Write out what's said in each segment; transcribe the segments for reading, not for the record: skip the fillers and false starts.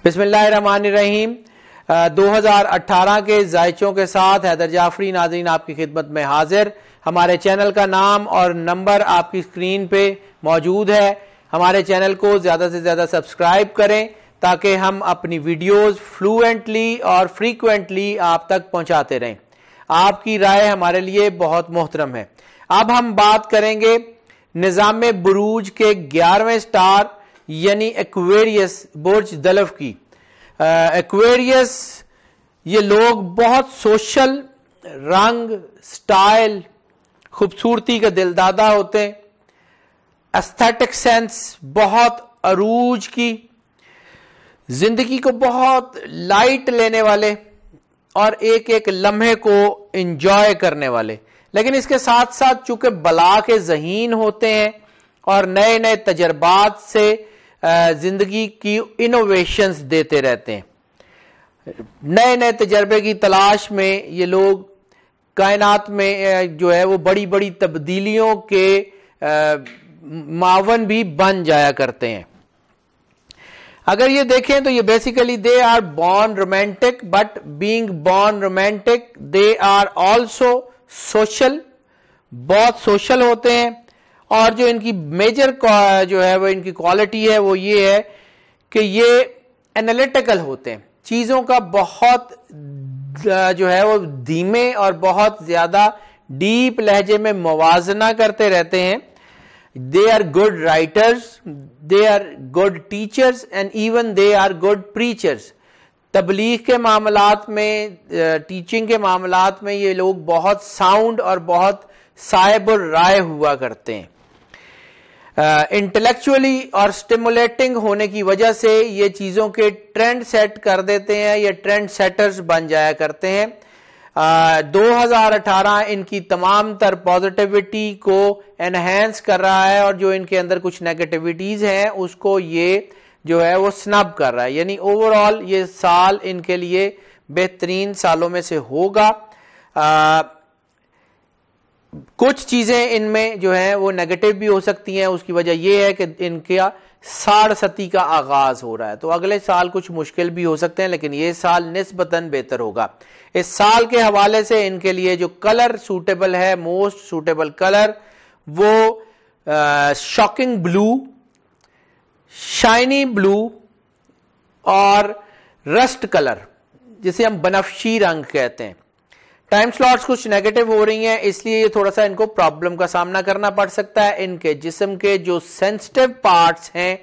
बिस्मिल्लाहिर्रहमानिर्रहीम। 2018 के जायचों के साथ हैदर जाफरी नाज़रीन आपकी खिदमत में हाजिर। हमारे चैनल का नाम और नंबर आपकी स्क्रीन पे मौजूद है। हमारे चैनल को ज़्यादा से ज़्यादा सब्सक्राइब करें ताकि हम अपनी वीडियोस फ्लुएंटली और फ्रीक्वेंटली आप तक पहुंचाते रहें। आपकी राय हमारे लिए बहुत मोहतरम है। अब हम बात करेंगे निज़ाम बुरूज के 11वें स्टार यानी एक्वेरियस बुर्ज दलफ की। एक्वेरियस ये लोग बहुत सोशल, रंग, स्टाइल, खूबसूरती का दिलदादा होते हैं। एस्थेटिक सेंस बहुत अरूज की, जिंदगी को बहुत लाइट लेने वाले और एक एक लम्हे को एंजॉय करने वाले, लेकिन इसके साथ साथ चूंकि बला के ज़हीन होते हैं और नए नए तजर्बात से जिंदगी की इनोवेशंस देते रहते हैं। नए नए तजर्बे की तलाश में ये लोग कायनात में जो है वो बड़ी बड़ी तब्दीलियों के मावन भी बन जाया करते हैं। अगर ये देखें तो ये basically they are born romantic, but being born romantic they are also social, बहुत सोशल होते हैं। और जो इनकी मेजर जो है वो इनकी क्वालिटी है वो ये है कि ये एनालिटिकल होते हैं, चीजों का बहुत जो है वो धीमे और बहुत ज्यादा डीप लहजे में मुवाजना करते रहते हैं। They are good writers, they are good teachers and even they are good preachers. तबलीग के मामलात में, टीचिंग के मामलात में ये लोग बहुत साउंड और बहुत साहिबुर राय हुआ करते हैं। इंटेलेक्चुअली और स्टिमुलेटिंग होने की वजह से ये चीज़ों के ट्रेंड सेट कर देते हैं, ये ट्रेंड सेटर्स बन जाया करते हैं। 2018 इनकी तमाम तर पॉजिटिविटी को एनहेंस कर रहा है और जो इनके अंदर कुछ नेगेटिविटीज हैं उसको ये जो है वो स्नब कर रहा है। यानी ओवरऑल ये साल इनके लिए बेहतरीन सालों में से होगा। कुछ चीजें इनमें जो है वो नेगेटिव भी हो सकती हैं। उसकी वजह यह है कि इनका साढ़ सती का आगाज हो रहा है, तो अगले साल कुछ मुश्किल भी हो सकते हैं, लेकिन ये साल निस्बतन बेहतर होगा। इस साल के हवाले से इनके लिए जो कलर सूटेबल है, मोस्ट सूटेबल कलर वो शॉकिंग ब्लू, शाइनी ब्लू और रस्ट कलर, जिसे हम बनफशी रंग कहते हैं। टाइम स्लॉट्स कुछ नेगेटिव हो रही हैं, इसलिए ये थोड़ा सा इनको प्रॉब्लम का सामना करना पड़ सकता है। इनके जिस्म के जो सेंसिटिव पार्ट्स हैं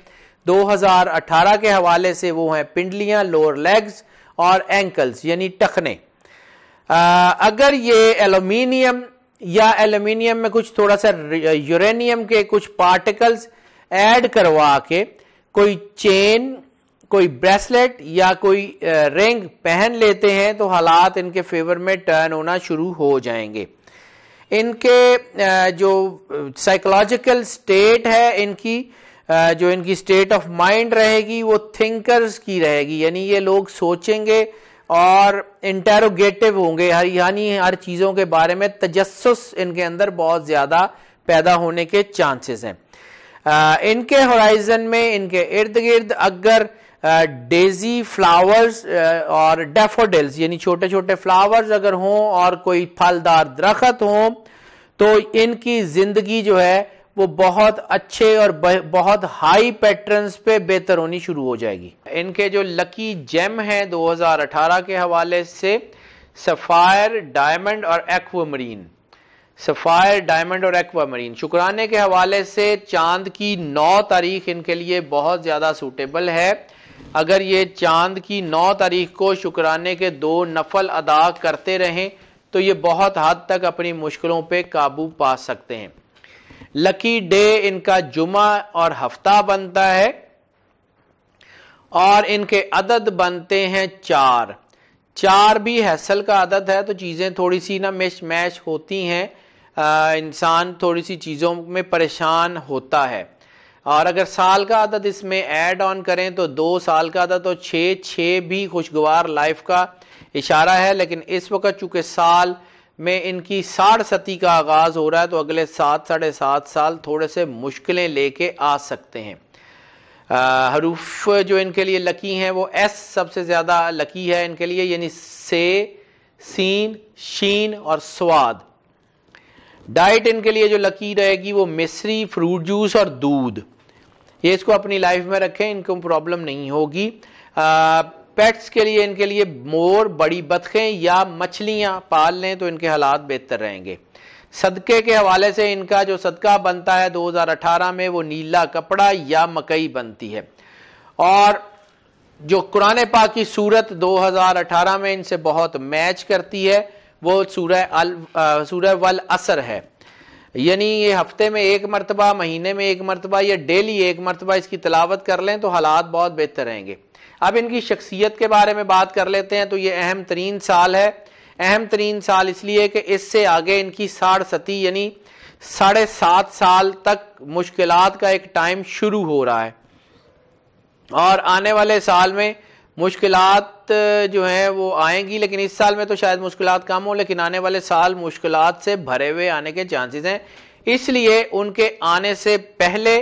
2018 के हवाले से वो हैं पिंडलियां, लोअर लेग्स और एंकल्स यानी टखने। अगर ये एल्यूमिनियम या एल्यूमिनियम में कुछ थोड़ा सा यूरेनियम के कुछ पार्टिकल्स ऐड करवा के कोई चेन, कोई ब्रेसलेट या कोई रिंग पहन लेते हैं तो हालात इनके फेवर में टर्न होना शुरू हो जाएंगे। इनके जो साइकोलॉजिकल स्टेट है, इनकी जो इनकी स्टेट ऑफ माइंड रहेगी वो थिंकर्स की रहेगी, यानी ये लोग सोचेंगे और इंटेरोगेटिव होंगे, यानी हर चीजों के बारे में तजस्सुस इनके अंदर बहुत ज्यादा पैदा होने के चांसेस हैं। इनके होराइजन में, इनके इर्द गिर्द अगर डेजी फ्लावर्स और डैफोडिल्स यानी छोटे छोटे फ्लावर्स अगर हों और कोई फलदार दरख्त हो तो इनकी जिंदगी जो है वो बहुत अच्छे और बहुत हाई पैटर्न्स पे बेहतर होनी शुरू हो जाएगी। इनके जो लकी जेम हैं 2018 के हवाले से सफायर, डायमंड और एक्वामरीन। सफायर, डायमंड और एक्वामरीन शुक्राने के हवाले से चांद की 9 तारीख इनके लिए बहुत ज्यादा सूटेबल है। अगर ये चांद की 9 तारीख को शुक्राने के 2 नफल अदा करते रहें तो ये बहुत हद तक अपनी मुश्किलों पे काबू पा सकते हैं। लकी डे इनका जुमा और हफ्ता बनता है और इनके अदद बनते हैं 4। 4 भी हैसल का अदद है, तो चीजें थोड़ी सी ना मिश मैश होती हैं, इंसान थोड़ी सी चीजों में परेशान होता है। और अगर साल का अदद इसमें ऐड ऑन करें तो 2 साल का अदद तो 6 भी खुशगवार लाइफ का इशारा है। लेकिन इस वक्त चूंकि साल में इनकी साढ़ सती का आगाज हो रहा है तो अगले 7 साढ़े 7 साल थोड़े से मुश्किलें लेके आ सकते हैं। हरूफ जो इनके लिए लकी हैं वो एस सबसे ज़्यादा लकी है इनके लिए, यानी से, सीन, शीन और स्वाद। डाइट इनके लिए जो लकी रहेगी वो मिश्री, फ्रूट जूस और दूध। ये इसको अपनी लाइफ में रखें, इनको प्रॉब्लम नहीं होगी। पेट्स के लिए इनके लिए मोर, बड़ी बतखें या मछलियां पाल लें तो इनके हालात बेहतर रहेंगे। सदके के हवाले से इनका जो सदका बनता है 2018 में वो नीला कपड़ा या मकई बनती है। और जो कुरान पाक की सूरत 2018 में इनसे बहुत मैच करती है वो सूरह वल असर है, यानी ये हफ्ते में एक मरतबा, महीने में एक मरतबा या डेली एक मरतबा इसकी तिलावत कर लें तो हालात बहुत बेहतर रहेंगे। अब इनकी शख्सियत के बारे में बात कर लेते हैं। तो ये अहम तरीन साल है। अहम तरीन साल इसलिए कि इससे आगे इनकी 60 यानी 7.5 साल तक मुश्किलात का एक टाइम शुरू हो रहा है और आने वाले साल में मुश्किलात जो हैं वो आएंगी, लेकिन इस साल में तो शायद मुश्किलात कम हो, लेकिन आने वाले साल मुश्किलात से भरे हुए आने के चांसेस हैं। इसलिए उनके आने से पहले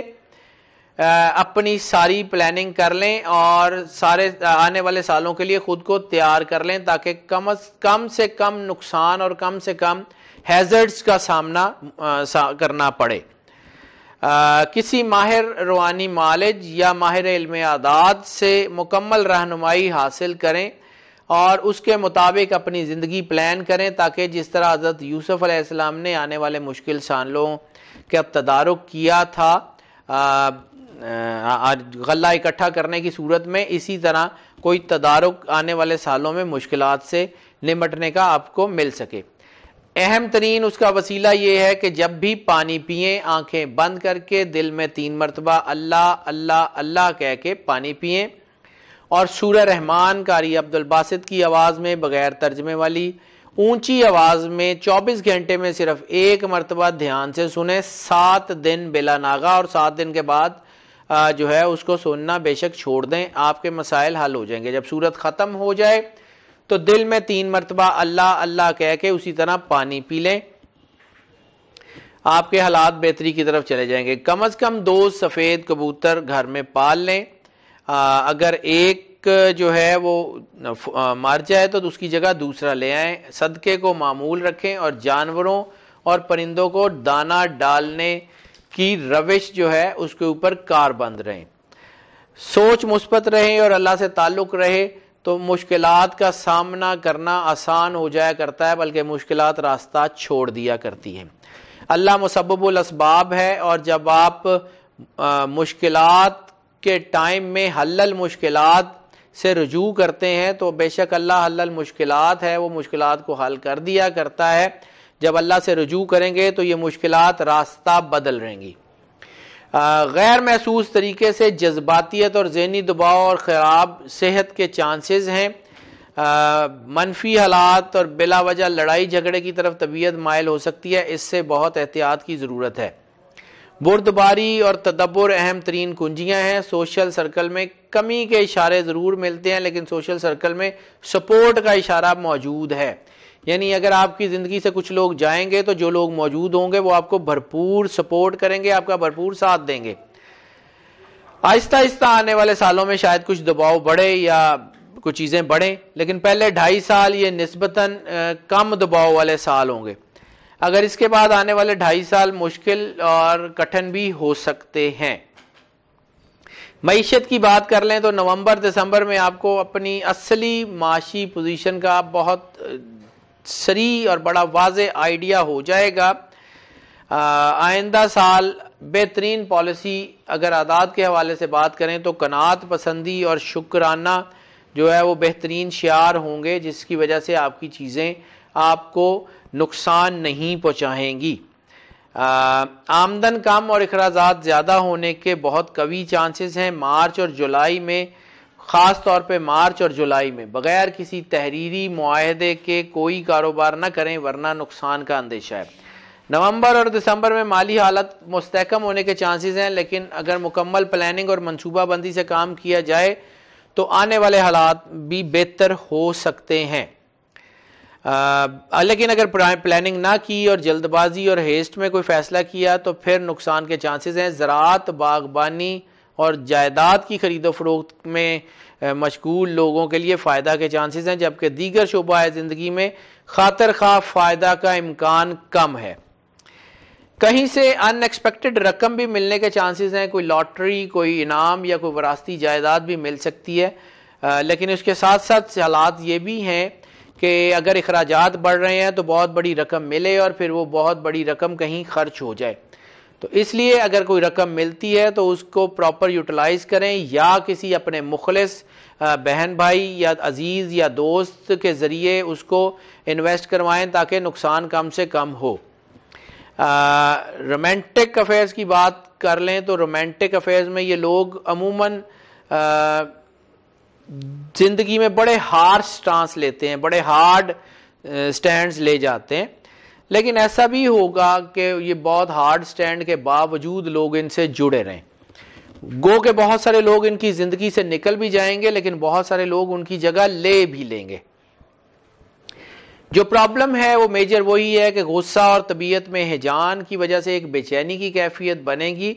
अपनी सारी प्लानिंग कर लें और सारे आने वाले सालों के लिए खुद को तैयार कर लें ताकि कम से कम नुकसान और कम से कम हैजर्ड्स का सामना करना पड़े। किसी माहिर रूहानी मालिज या माहिर इल्म आदात से मुकम्मल रहनुमाई हासिल करें और उसके मुताबिक अपनी ज़िंदगी प्लान करें ताकि जिस तरह हज़रत यूसुफ अलैहिस्सलाम ने आने वाले मुश्किल सालों के अब तदारुक किया था गल्ला इकट्ठा करने की सूरत में, इसी तरह कोई तदारुक आने वाले सालों में मुश्किलात से निमटने का आपको मिल सके। अहम तरीन उसका वसीला ये है कि जब भी पानी पिएं आंखें बंद करके दिल में 3 मरतबा अल्लाह अल्लाह अल्लाह कह के पानी पिएं और सूरह रहमान कारी अब्दुल बासित की आवाज़ में बगैर तर्जमे वाली ऊंची आवाज़ में 24 घंटे में सिर्फ 1 मरतबा ध्यान से सुने 7 दिन बिला नागा, और 7 दिन के बाद जो है उसको सुनना बेशक छोड़ दें, आपके मसाइल हल हो जाएंगे। जब सूरत ख़त्म हो जाए तो दिल में 3 मरतबा अल्लाह अल्लाह कह के उसी तरह पानी पी लें, आपके हालात बेहतरी की तरफ चले जाएंगे। कम से कम 2 सफ़ेद कबूतर घर में पाल लें। अगर एक जो है वो मर जाए तो उसकी जगह दूसरा ले आएं। सदके को मामूल रखें और जानवरों और परिंदों को दाना डालने की रविश जो है उसके ऊपर कारबंद रहें। सोच मुस्बत रहे और अल्लाह से ताल्लुक़ रहे तो मुश्किलात का सामना करना आसान हो जाया करता है, बल्कि मुश्किलात रास्ता छोड़ दिया करती हैं। अल्लाह मुसब्बिबुल अस्बाब है और जब आप मुश्किलात के टाइम में हल्लल मुश्किलात से रुजू करते हैं तो बेशक अल्लाह हल्लल मुश्किलात है, वो मुश्किलात को हल कर दिया करता है। जब अल्लाह से रुजू करेंगे तो ये मुश्किलात रास्ता बदल रहेंगी। गैर महसूस तरीके से जज्बातियत और ज़हनी दबाव और ख़राब सेहत के चांसेस हैं। मनफी हालात और बिला वजह लड़ाई झगड़े की तरफ तबीयत माइल हो सकती है, इससे बहुत एहतियात की ज़रूरत है। बुर्दबारी और तदब्बुर अहम तरीन कुंजियाँ हैं। सोशल सर्कल में कमी के इशारे ज़रूर मिलते हैं, लेकिन सोशल सर्कल में सपोर्ट का इशारा मौजूद है। यानी अगर आपकी ज़िंदगी से कुछ लोग जाएंगे तो जो लोग मौजूद होंगे वो आपको भरपूर सपोर्ट करेंगे, आपका भरपूर साथ देंगे। आहिस्ता आहिस्ता आने वाले सालों में शायद कुछ दबाव बढ़े या कुछ चीज़ें बढ़ें, लेकिन पहले 2.5 साल ये निस्बतन कम दबाव वाले साल होंगे। अगर इसके बाद आने वाले 2.5 साल मुश्किल और कठिन भी हो सकते हैं। मईशत की बात कर लें तो नवंबर दिसंबर में आपको अपनी असली माशी पोजीशन का बहुत सरी और बड़ा वाज़े आइडिया हो जाएगा। आइंदा साल बेहतरीन पॉलिसी, अगर आदात के हवाले से बात करें तो कनात पसंदी और शुक्राना जो है वो बेहतरीन शियार होंगे, जिसकी वजह से आपकी चीज़ें आपको नुकसान नहीं पहुँचाएंगी। आमदन कम और अखराजात ज़्यादा होने के बहुत कवी चांसेस हैं। मार्च और जुलाई में, ख़ास तौर पे मार्च और जुलाई में बग़ैर किसी तहरीरी मुआहदे के कोई कारोबार न करें वरना नुकसान का अंदेशा है। नवंबर और दिसंबर में माली हालत मुस्तहकम होने के चांसेस हैं, लेकिन अगर मुकम्मल प्लानिंग और मनसूबाबंदी से काम किया जाए तो आने वाले हालात भी बेहतर हो सकते हैं। लेकिन अगर प्लानिंग ना की और जल्दबाजी और हेस्ट में कोई फ़ैसला किया तो फिर नुकसान के चांसेस हैं। ज़राअत, बागबानी और जायदाद की खरीदो फरोख्त में मशगूल लोगों के लिए फ़ायदा के चांसेस हैं, जबकि दीगर शोबा ज़िंदगी में खातर खा फ़ायदा का इम्कान कम है। कहीं से अनएक्सपेक्टेड रकम भी मिलने के चांसेस हैं, कोई लॉटरी, कोई इनाम या कोई वरासती जायदाद भी मिल सकती है। लेकिन उसके साथ साथ हालात ये भी हैं कि अगर अखराजात बढ़ रहे हैं तो बहुत बड़ी रकम मिले और फिर वो बहुत बड़ी रकम कहीं खर्च हो जाए। तो इसलिए अगर कोई रकम मिलती है तो उसको प्रॉपर यूटिलाइज़ करें, या किसी अपने मुखलिस बहन भाई या अजीज़ या दोस्त के ज़रिए उसको इन्वेस्ट करवाएं ताकि नुकसान कम से कम हो। रोमांटिक अफेयर्स की बात कर लें तो रोमांटिक अफेयर्स में ये लोग अमूमन ज़िंदगी में बड़े हार्श स्टांस लेते हैं, बड़े हार्ड स्टैंड्स ले जाते हैं, लेकिन ऐसा भी होगा कि ये बहुत हार्ड स्टैंड के बावजूद लोग इनसे जुड़े रहें। गो के बहुत सारे लोग इनकी ज़िंदगी से निकल भी जाएंगे, लेकिन बहुत सारे लोग उनकी जगह ले भी लेंगे। जो प्रॉब्लम है वो मेजर वही है कि गुस्सा और तबीयत में हिजान की वजह से एक बेचैनी की कैफियत बनेगी,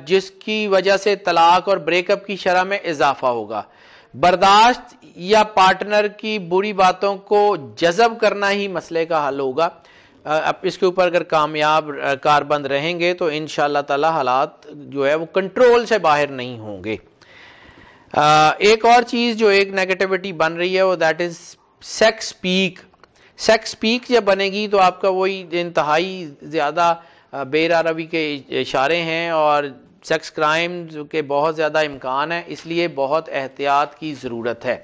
जिसकी वजह से तलाक और ब्रेकअप की शरह में इजाफा होगा। बर्दाश्त या पार्टनर की बुरी बातों को जज़ब करना ही मसले का हल होगा। अब इसके ऊपर अगर कामयाब कारबंद रहेंगे तो इंशाअल्लाह ताला हालात जो है वो कंट्रोल से बाहर नहीं होंगे। एक और चीज़ जो एक नेगेटिविटी बन रही है वो that is sex peak. Sex peak जब बनेगी तो आपका वही इंतहाई ज़्यादा बेरारवी के इशारे हैं और सेक्स क्राइम के बहुत ज़्यादा इम्कान है, इसलिए बहुत एहतियात की ज़रूरत है।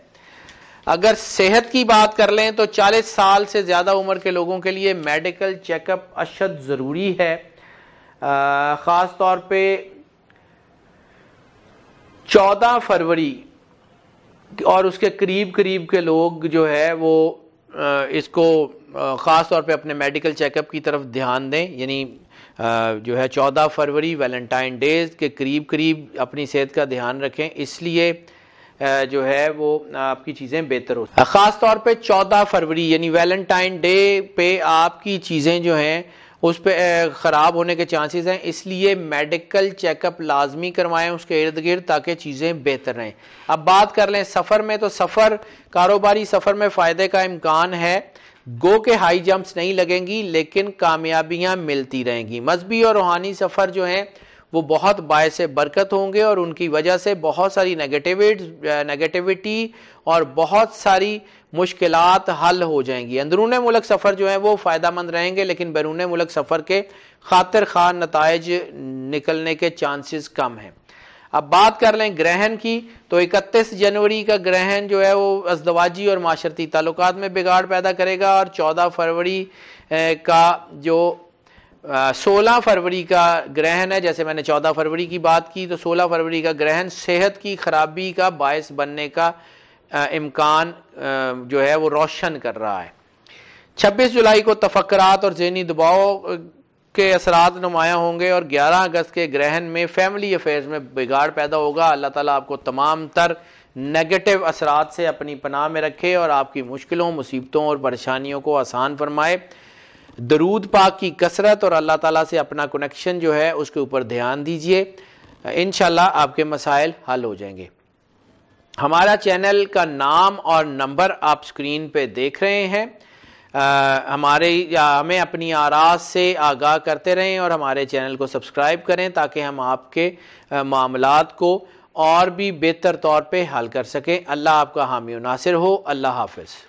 अगर सेहत की बात कर लें तो 40 साल से ज़्यादा उम्र के लोगों के लिए मेडिकल चेकअप अशद ज़रूरी है। ख़ास तौर पे 14 फरवरी और उसके करीब करीब के लोग जो है वो इसको ख़ास तौर पे अपने मेडिकल चेकअप की तरफ ध्यान दें। यानी जो है 14 फरवरी वैलेंटाइन डेज के करीब करीब अपनी सेहत का ध्यान रखें, इसलिए जो है वो आपकी चीज़ें बेहतर हो। ख़ास तौर पे 14 फरवरी यानी वैलेंटाइन डे पे आपकी चीज़ें जो हैं उस पर ख़राब होने के चांसेस हैं, इसलिए मेडिकल चेकअप लाजमी करवाएं उसके इर्द गिर्द ताकि चीज़ें बेहतर रहें। अब बात कर लें सफ़र में, तो सफ़र कारोबारी सफ़र में फ़ायदे का इम्कान है। गो के हाई जंप्स नहीं लगेंगी लेकिन कामयाबियां मिलती रहेंगी। मजहबी और रूहानी सफ़र जो हैं वो बहुत बायसे बरकत होंगे और उनकी वजह से बहुत सारी नेगेटिविटी और बहुत सारी मुश्किलात हल हो जाएंगी। अंदरून मुल्क सफ़र जो है वो फ़ायदामंद रहेंगे, लेकिन बैरून मुल्क सफ़र के खातिर खान नताइज निकलने के चांसेस कम हैं। अब बात कर लें ग्रहण की, तो 31 जनवरी का ग्रहण जो है वो अज़दवाजी और माशरती ताल्लुकात में बिगाड़ पैदा करेगा और 14 फरवरी का जो 16 फरवरी का ग्रहण है, जैसे मैंने 14 फरवरी की बात की, तो 16 फरवरी का ग्रहण सेहत की खराबी का बायस बनने का इम्कान जो है वो रोशन कर रहा है। 26 जुलाई को तफक्कुरात और ज़हनी दबाव के असरात नुमायाँ होंगे और 11 अगस्त के ग्रहण में फैमिली अफेयर्स में बिगाड़ पैदा होगा। अल्लाह ताला आपको तमाम तर नेगेटिव असरात से अपनी पनाह में रखे और आपकी मुश्किलों, मुसीबतों और परेशानियों को आसान फरमाए। दरूद पाक की कसरत और अल्लाह ताला से अपना कनेक्शन जो है उसके ऊपर ध्यान दीजिए, इंशाल्लाह आपके मसाइल हल हो जाएंगे। हमारा चैनल का नाम और नंबर आप स्क्रीन पे देख रहे हैं। हमें अपनी आराज़ से आगाह करते रहें और हमारे चैनल को सब्सक्राइब करें ताकि हम आपके मामलात को और भी बेहतर तौर पे हल कर सकें। अल्लाह आपका हामी नासिर हो। अल्लाह हाफ़िज़।